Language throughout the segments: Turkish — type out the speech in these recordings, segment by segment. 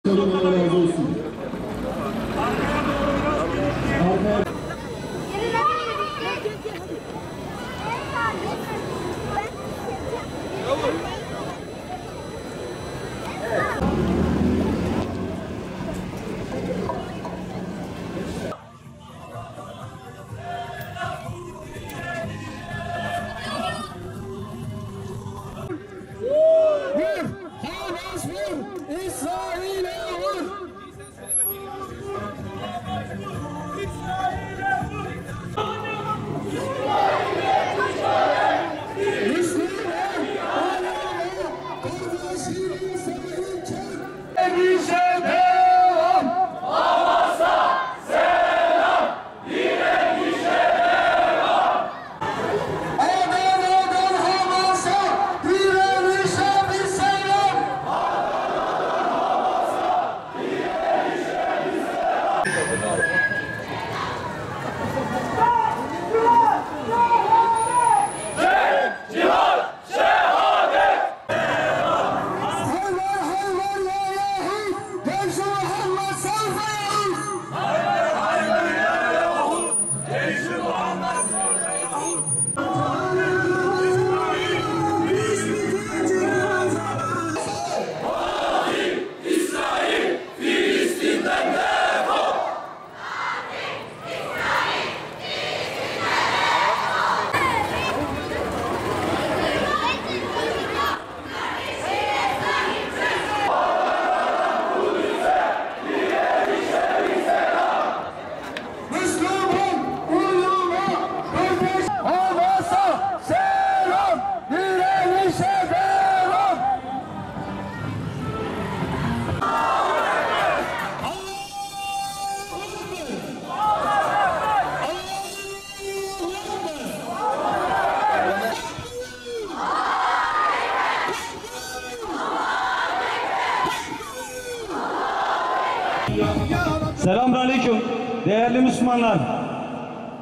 Allah razı olsun. Selamünaleyküm değerli Müslümanlar.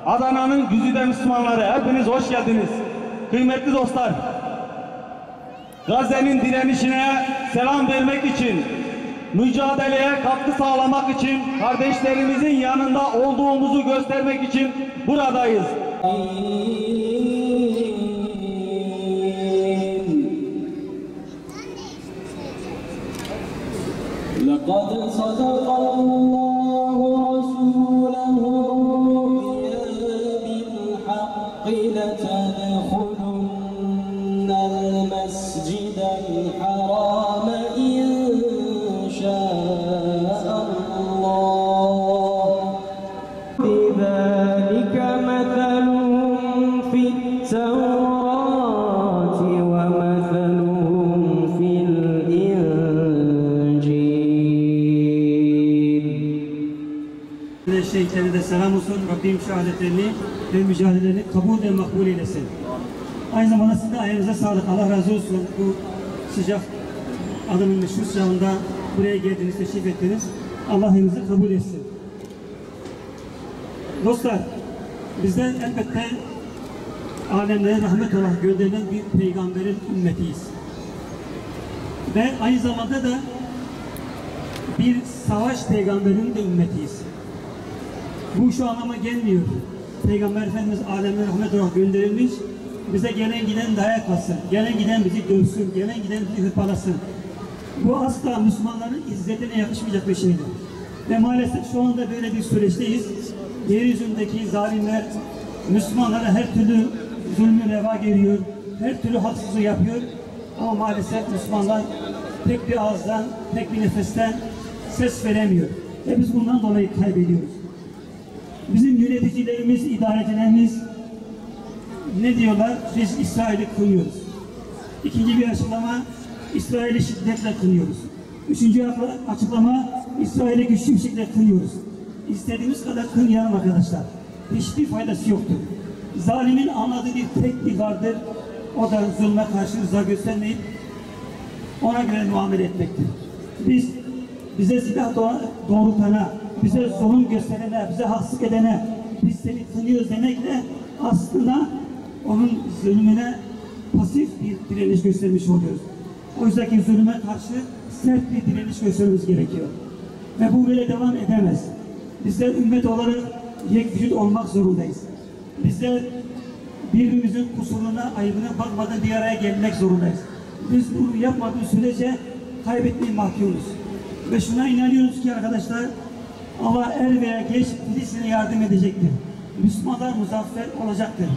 Adana'nın güzide Müslümanları, hepiniz hoş geldiniz. Kıymetli dostlar, Gazze'nin direnişine selam vermek için, mücadeleye katkı sağlamak için, kardeşlerimizin yanında olduğumuzu göstermek için buradayız. لقد صدق الله رسوله الرؤيا بالحق لتدخلن المسجد الحرام إن شاء الله بذلك مثلهم في التوراة ومثلهم في Şehitlerine de selam olsun. Rabbim şehadetlerini ve mücadelelerini kabul ve makbul eylesin. Aynı zamanda sizin de ayağınıza sağlık. Allah razı olsun. Bu sıcak adamın meşhur sıcağında buraya geldiniz, teşrif ettiniz. Allah ayağınızı kabul etsin. Dostlar, bizler elbette alemlere rahmet olarak gönderilen bir peygamberin ümmetiyiz. Ve aynı zamanda da bir savaş peygamberinin de ümmetiyiz. Bu şu anlama gelmiyor. Peygamber Efendimiz alemlere rahmet olarak gönderilmiş, bize gelen giden dayak atsın, gelen giden bizi dövsün, gelen giden bizi hırpalasın. Bu asla Müslümanların izzetine yakışmayacak bir şeydir. Ve maalesef şu anda böyle bir süreçteyiz. Yeryüzündeki zalimler Müslümanlara her türlü zulmü reva geliyor, her türlü haksızlığı yapıyor. Ama maalesef Müslümanlar tek bir ağızdan, tek bir nefesten ses veremiyor. Ve biz bundan dolayı kaybediyoruz. Bizim yöneticilerimiz, idarecilerimiz ne diyorlar? Biz İsrail'i kınıyoruz. İkinci bir açıklama, İsrail'i şiddetle kınıyoruz. Üçüncü açıklama, İsrail'i güçlü bir şekilde kınıyoruz. İstediğimiz kadar kınayalım arkadaşlar. Hiçbir faydası yoktur. Zalimin anladığı tek bir vardır. O da zulme karşı rıza göstermeyip ona göre muamele etmektir. Bize silah doğrultana, bize zulüm gösterene, bize haksızlık edene, biz seni kınıyoruz demekle aslında onun zulmüne pasif bir direniş göstermiş oluyoruz. Oysaki zulüme karşı sert bir direniş göstermemiz gerekiyor. Ve bu böyle devam edemez. Bizler ümmet olarak yekvücut olmak zorundayız. Bizler birbirimizin kusuruna, ayıbına bakmadan bir araya gelmek zorundayız. Biz bunu yapmadığımız sürece kaybetmeye mahkumuz. Ve şuna inanıyoruz ki arkadaşlar, Allah er veya geç Filistin'e yardım edecektir. Müslümanlar muzaffer olacaktır.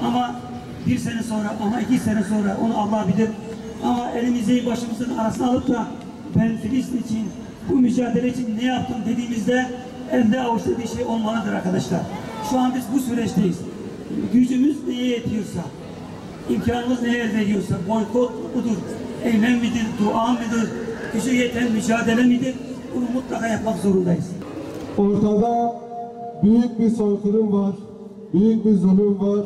Ama bir sene sonra, ama 2 sene sonra onu Allah bilir. Ama elimizi başımızın arasına alıp da ben Filistin için, bu mücadele için ne yaptım dediğimizde elde avuçta bir şey olmalıdır arkadaşlar. Şu an biz bu süreçteyiz. Gücümüz neye yetiyorsa, imkanımız neye el veriyorsa, boykot mudur, eylem midir, dua mıdır, gücü yeten mücadele midir? Bunu mutlaka yapmak zorundayız. Ortada büyük bir soykırım var, büyük bir zulüm var.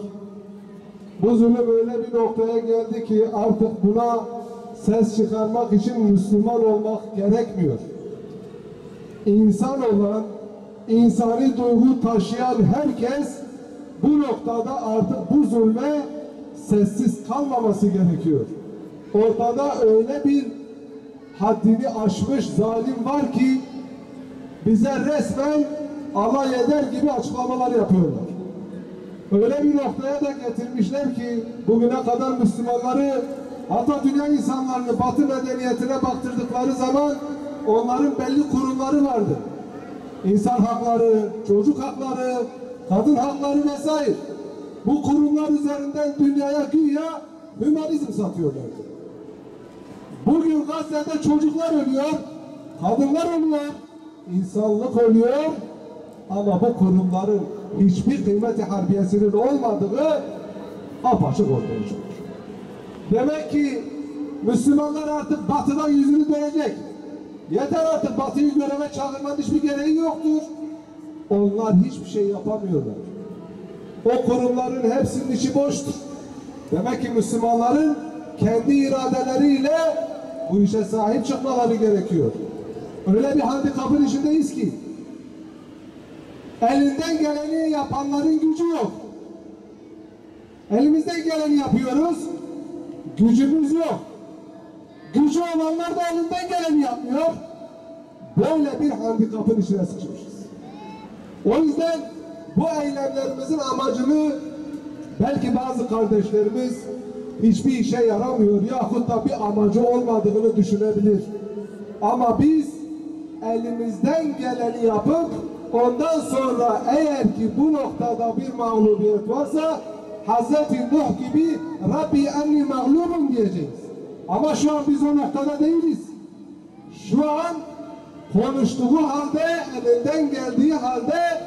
Bu zulüm öyle bir noktaya geldi ki artık buna ses çıkarmak için Müslüman olmak gerekmiyor. İnsan olan, insani duygu taşıyan herkes bu noktada artık bu zulme sessiz kalmaması gerekiyor. Ortada öyle bir haddini aşmış zalim var ki bize resmen alay eder gibi açıklamalar yapıyorlar. Öyle bir noktaya da getirmişler ki bugüne kadar Müslümanları, hatta dünya insanlarını Batı medeniyetine baktırdıkları zaman onların belli kurumları vardı. İnsan hakları, çocuk hakları, kadın hakları vesaire. Bu kurumlar üzerinden dünyaya güya hümanizm satıyorlardı. Bugün Gazze'de çocuklar ölüyor, kadınlar ölüyor, insanlık ölüyor ama bu kurumların hiçbir kıymeti harbiyesinin olmadığı apaçık ortaya çıkıyor. Demek ki Müslümanlar artık Batı'dan yüzünü dönecek. Yeter artık, Batı'yı göreve çağırmanın hiçbir gereği yoktur. Onlar hiçbir şey yapamıyorlar. O kurumların hepsinin içi boştur. Demek ki Müslümanların kendi iradeleriyle bu işe sahip çıkmaları gerekiyor. Öyle bir handikapın içindeyiz ki elinden geleni yapanların gücü yok. Elimizden geleni yapıyoruz, gücümüz yok. Gücü olanlar da elinden geleni yapmıyor. Böyle bir handikapın içine sıkışmışız. O yüzden bu eylemlerimizin amacını belki bazı kardeşlerimiz hiçbir işe yaramıyor yahut da bir amacı olmadığını düşünebilir. Ama biz elimizden geleni yapıp ondan sonra eğer ki bu noktada bir mağlubiyet varsa Hazreti Nuh gibi Rabbi enni mağlubum diyeceğiz. Ama şu an biz o noktada değiliz. Şu an konuştuğu halde, elinden geldiği halde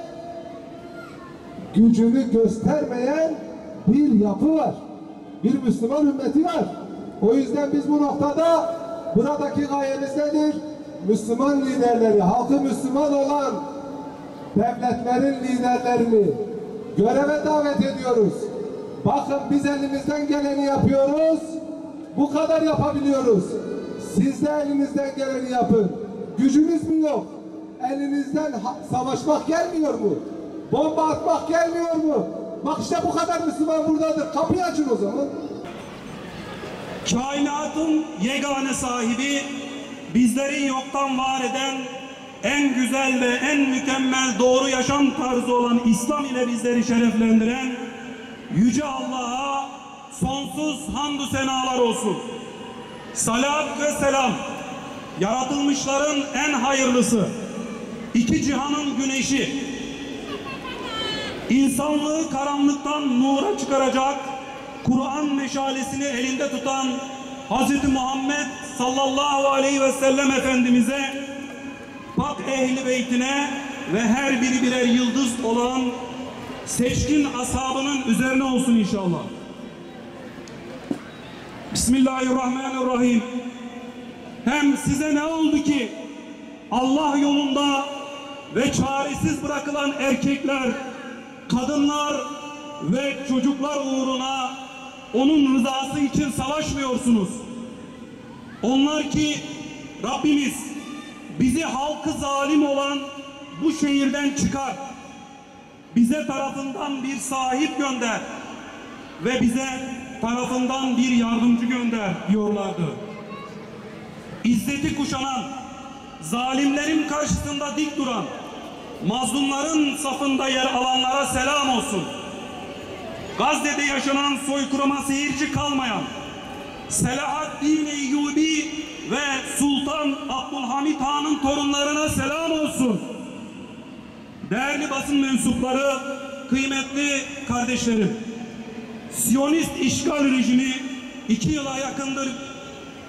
gücünü göstermeyen bir yapı var. Bir Müslüman ümmeti var. O yüzden biz bu noktada buradaki gayemiz nedir? Müslüman liderleri, halkı Müslüman olan devletlerin liderlerini göreve davet ediyoruz. Bakın biz elimizden geleni yapıyoruz. Bu kadar yapabiliyoruz. Siz de elinizden geleni yapın. Gücünüz mü yok? Elinizden savaşmak gelmiyor mu? Bomba atmak gelmiyor mu? Bak işte bu kadar Müslüman buradadır. Kapıyı açın o zaman. Kainatın yegane sahibi, bizleri yoktan var eden, en güzel ve en mükemmel doğru yaşam tarzı olan İslam ile bizleri şereflendiren Yüce Allah'a sonsuz hamdü senalar olsun. Salat ve selam, yaratılmışların en hayırlısı, iki cihanın güneşi, insanlığı karanlıktan nura çıkaracak Kur'an meşalesini elinde tutan Hz. Muhammed sallallahu aleyhi ve sellem Efendimiz'e, pak ehli beytine ve her biri birer yıldız olan seçkin ashabının üzerine olsun inşallah. Bismillahirrahmanirrahim. Hem size ne oldu ki Allah yolunda ve çaresiz bırakılan erkekler, kadınlar ve çocuklar uğruna onun rızası için savaşmıyorsunuz? Onlar ki Rabbimiz bizi halkı zalim olan bu şehirden çıkar, bize tarafından bir sahip gönder ve bize tarafından bir yardımcı gönder diyorlardı. izzeti kuşanan, zalimlerin karşısında dik duran, mazlumların safında yer alanlara selam olsun. Gazze'de yaşanan soykırıma seyirci kalmayan Selahaddin Eyyubi ve Sultan Abdülhamit Han'ın torunlarına selam olsun. Değerli basın mensupları, kıymetli kardeşlerim, Siyonist işgal rejimi 2 yıla yakındır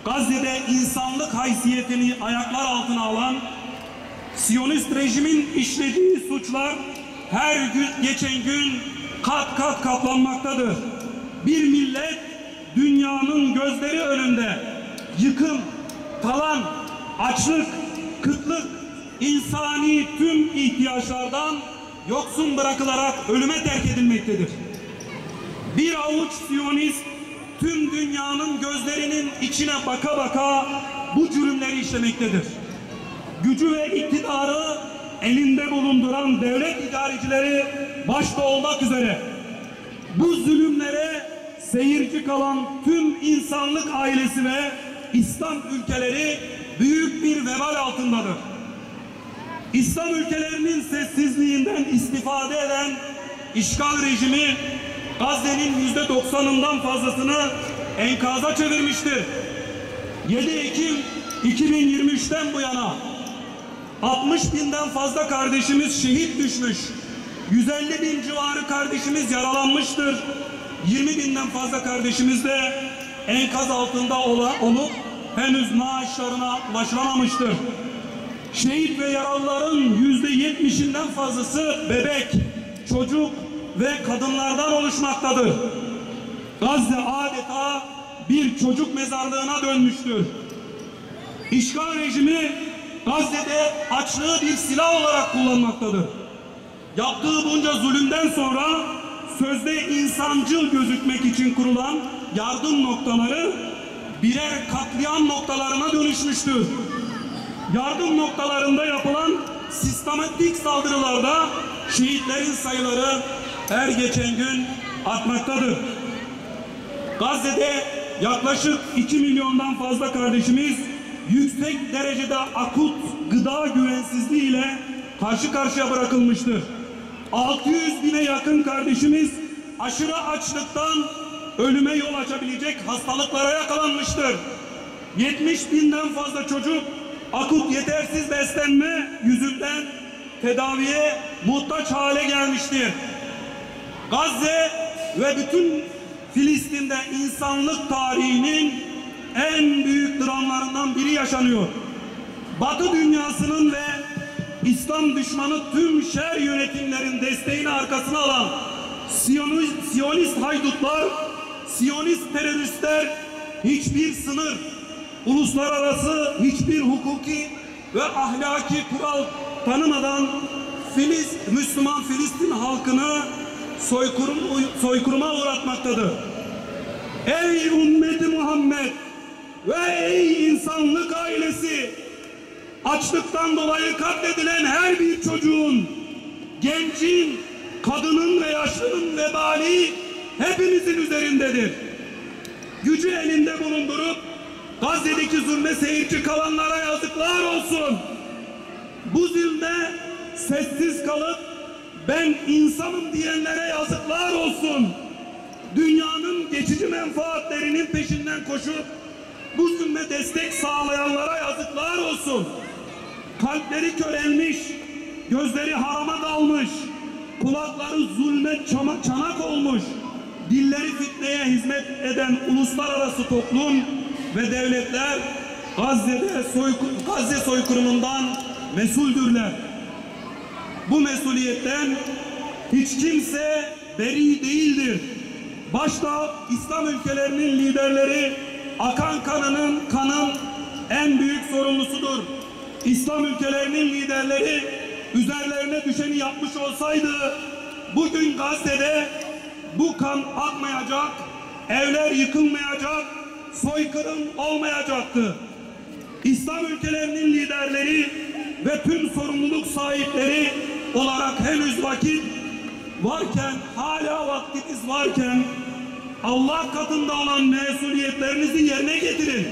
Gazze'de insanlık haysiyetini ayaklar altına alan, Siyonist rejimin işlediği suçlar her gün geçen gün kat kat katlanmaktadır. Bir millet dünyanın gözleri önünde yıkım, talan, açlık, kıtlık, insani tüm ihtiyaçlardan yoksun bırakılarak ölüme terk edilmektedir. Bir avuç Siyonist tüm dünyanın gözlerinin içine baka baka bu cürümleri işlemektedir. Gücü ve iktidarı elinde bulunduran devlet idarecileri başta olmak üzere bu zulümlere seyirci kalan tüm insanlık ailesi ve İslam ülkeleri büyük bir vebal altındadır. İslam ülkelerinin sessizliğinden istifade eden işgal rejimi Gazze'nin %90'ından fazlasını enkaza çevirmiştir. 7 Ekim 2023'ten bu yana 60.000'den fazla kardeşimiz şehit düşmüş, 150.000 civarı kardeşimiz yaralanmıştır. 20.000'den fazla kardeşimiz de enkaz altında olup henüz naaşlarına ulaşılamamıştır. Şehit ve yaralıların %70'inden fazlası bebek, çocuk ve kadınlardan oluşmaktadır. Gazze adeta bir çocuk mezarlığına dönmüştür. İşgal rejimi Gazze'de açlığı bir silah olarak kullanmaktadır. Yaptığı bunca zulümden sonra sözde insancıl gözükmek için kurulan yardım noktaları birer katliam noktalarına dönüşmüştür. Yardım noktalarında yapılan sistematik saldırılarda şehitlerin sayıları her geçen gün artmaktadır. Gazze'de yaklaşık 2 milyondan fazla kardeşimiz yüksek derecede akut gıda güvensizliği ile karşı karşıya bırakılmıştır. 600.000'e yakın kardeşimiz aşırı açlıktan ölüme yol açabilecek hastalıklara yakalanmıştır. 70.000'den fazla çocuk akut yetersiz beslenme yüzünden tedaviye muhtaç hale gelmiştir. Gazze ve bütün Filistin'de insanlık tarihinin en büyük dramlarından biri yaşanıyor. Batı dünyasının ve İslam düşmanı tüm şer yönetimlerin desteğini arkasına alan Siyonist haydutlar, Siyonist teröristler hiçbir sınır, uluslararası hiçbir hukuki ve ahlaki kural tanımadan Müslüman Filistin halkını soykırıma uğratmaktadır. Ey ümmeti Muhammed ve ey insanlık ailesi! Açlıktan dolayı katledilen her bir çocuğun, gencin, kadının ve yaşlının vebali hepimizin üzerindedir. Gücü elinde bulundurup Gazze'deki zulme seyirci kalanlara yazıklar olsun. Bu zulme sessiz kalıp ben insanım diyenlere yazıklar olsun. Dünyanın geçici menfaatlerinin peşinden koşup bu zulme destek sağlayanlara yazıklar olsun. Kalpleri körelmiş, gözleri harama dalmış, kulakları zulme çanak olmuş, dilleri fitneye hizmet eden uluslararası toplum ve devletler Gazze soykırımından mesuldürler. Bu mesuliyetten hiç kimse beri değildir. Başta İslam ülkelerinin liderleri akan kanın en büyük sorumlusudur. İslam ülkelerinin liderleri üzerlerine düşeni yapmış olsaydı bugün Gazze'de bu kan akmayacak, evler yıkılmayacak, soykırım olmayacaktı. İslam ülkelerinin liderleri ve tüm sorumluluk sahipleri olarak henüz vakit varken, hala vaktiniz varken Allah katında olan mesuliyetlerinizi yerine getirin.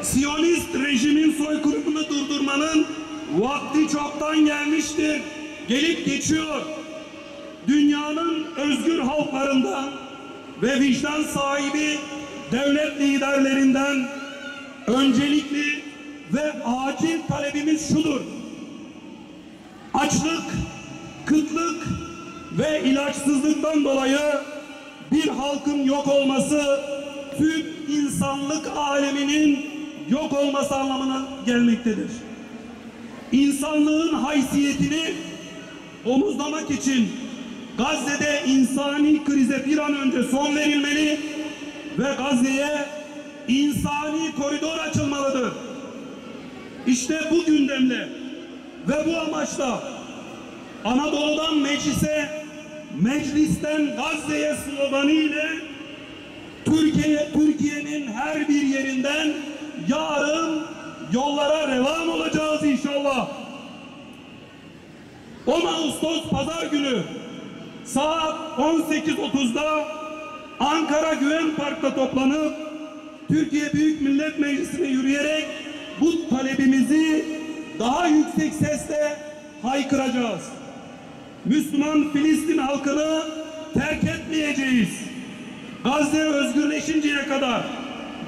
Siyonist rejimin soykırımını durdurmanın vakti çoktan gelmiştir. Gelip geçiyor. Dünyanın özgür halklarından ve vicdan sahibi devlet liderlerinden öncelikli ve acil talebimiz şudur: açlık, kıtlık ve ilaçsızlıktan dolayı bir halkın yok olması tüm insanlık aleminin yok olması anlamına gelmektedir. İnsanlığın haysiyetini omuzlamak için Gazze'de insani krize bir an önce son verilmeli ve Gazze'ye insani koridor açılmalıdır. İşte bu gündemle ve bu amaçla Anadolu'dan meclise, meclisten Gazze'ye sloganı ile Türkiye'nin her bir yerinden yarın yollara revan olacağız inşallah. 10 Ağustos Pazar günü saat 18.30'da Ankara Güven Park'ta toplanıp Türkiye Büyük Millet Meclisi'ne yürüyerek bu talebimizi daha yüksek sesle haykıracağız. Müslüman Filistin halkını terk etmeyeceğiz. Gazze özgürleşinceye kadar,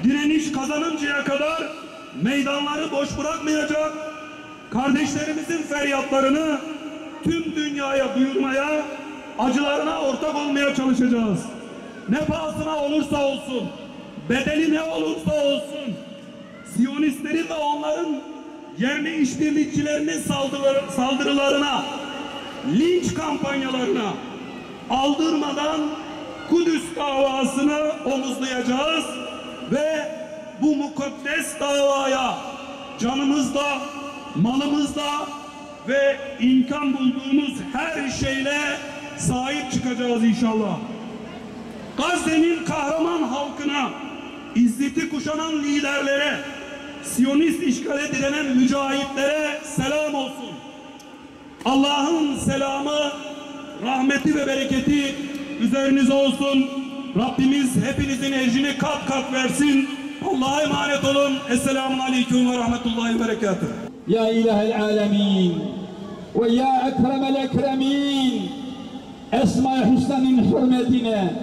direniş kazanıncaya kadar meydanları boş bırakmayacak, kardeşlerimizin feryatlarını tüm dünyaya duyurmaya, acılarına ortak olmaya çalışacağız. Ne pahasına olursa olsun, bedeli ne olursa olsun, Siyonistlerin ve onların yerli işbirlikçilerinin saldırılarına, linç kampanyalarına aldırmadan Kudüs davasını omuzlayacağız ve bu mukaddes davaya canımızla, malımızla ve imkan bulduğumuz her şeyle sahip çıkacağız inşallah. Gazze'nin kahraman halkına, izzeti kuşanan liderlere, Siyonist işgale direnen mücahitlere selam olsun. Allah'ın selamı, rahmeti ve bereketi üzerinize olsun. Rabbimiz hepinizin ecrini kat kat versin. Allah'a emanet olun. Esselamun Aleyküm ve Rahmetullahi ve Berekatuhu. Ya İlahel Alemin ve ya Ekremel Ekremin, Esma-i Hüsna'nın hürmetine,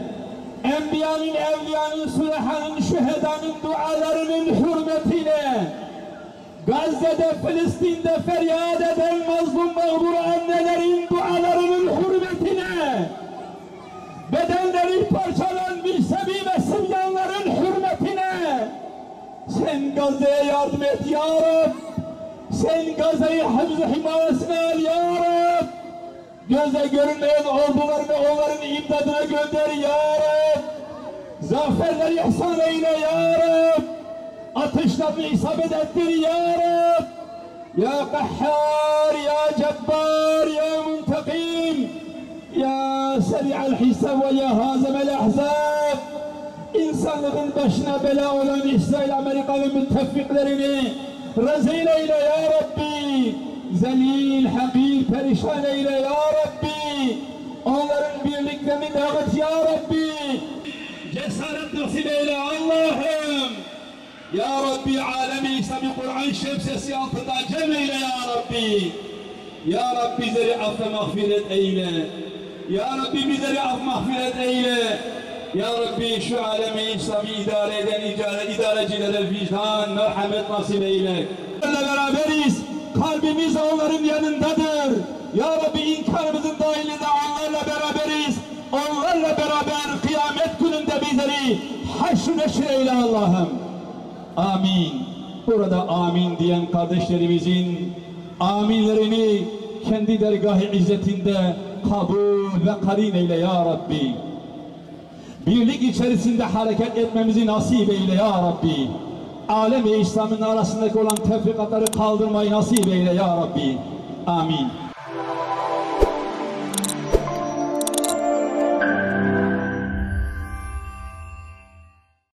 Enbiyanın, Evliyanın, Sülehanın, Şühedanın dualarının hürmetine, Gazze'de, Filistin'de feryat eden mazlum mağdur annelerin dualarının hürmetine, bedenleri parçalanmış sebi ve sibyanların hürmetine, sen Gazze'ye yardım et ya Rab, sen Gazze'yi hafız-ı himayesine al ya Rab, gözle görünmeyen ordularını onların imdadına gönder ya Rab, zaferleri ihsan eyle ya Rab, atışlarını isabet ettir ya Rab, ya Kahhar, ya Cebbar, ya Muntakim, ya Seri'al Hisab ve ya Hazemel Ahzab, insanlığın başına bela olan İsrail, Amerika ve müttefiklerini rezil eyle ya Rabbi, zelil, hakir, perişan eyle ya Rabbi, onların birliklerini dağıt ya Rabbi, cesaret nasip eyle Allah'ım, ya Rabbi alemi İslami Kur'an şemsiyesi altında cem eyle ya Rabbi, ya Rabbi bizleri affı mağfiret eyle, ya Rabbi bizleri affı mağfiret eyle, ya Rabbi şu alemi İslami idare eden idarecilere vicdan, merhamet nasip eyle. Onlarla beraberiz, kalbimiz onların yanındadır. Ya Rabbi imkanımızın dahilinde onlarla beraberiz. Onlarla beraber kıyamet gününde bizleri haşr neşr eyle Allah'ım. Amin. Burada amin diyen kardeşlerimizin aminlerini kendi dergâh-ı izzetinde kabul ve karin eyle ya Rabbi. Birlik içerisinde hareket etmemizi nasip eyle ya Rabbi. Alem ve İslam'ın arasındaki olan tefrikatları kaldırmayı nasip eyle ya Rabbi. Amin.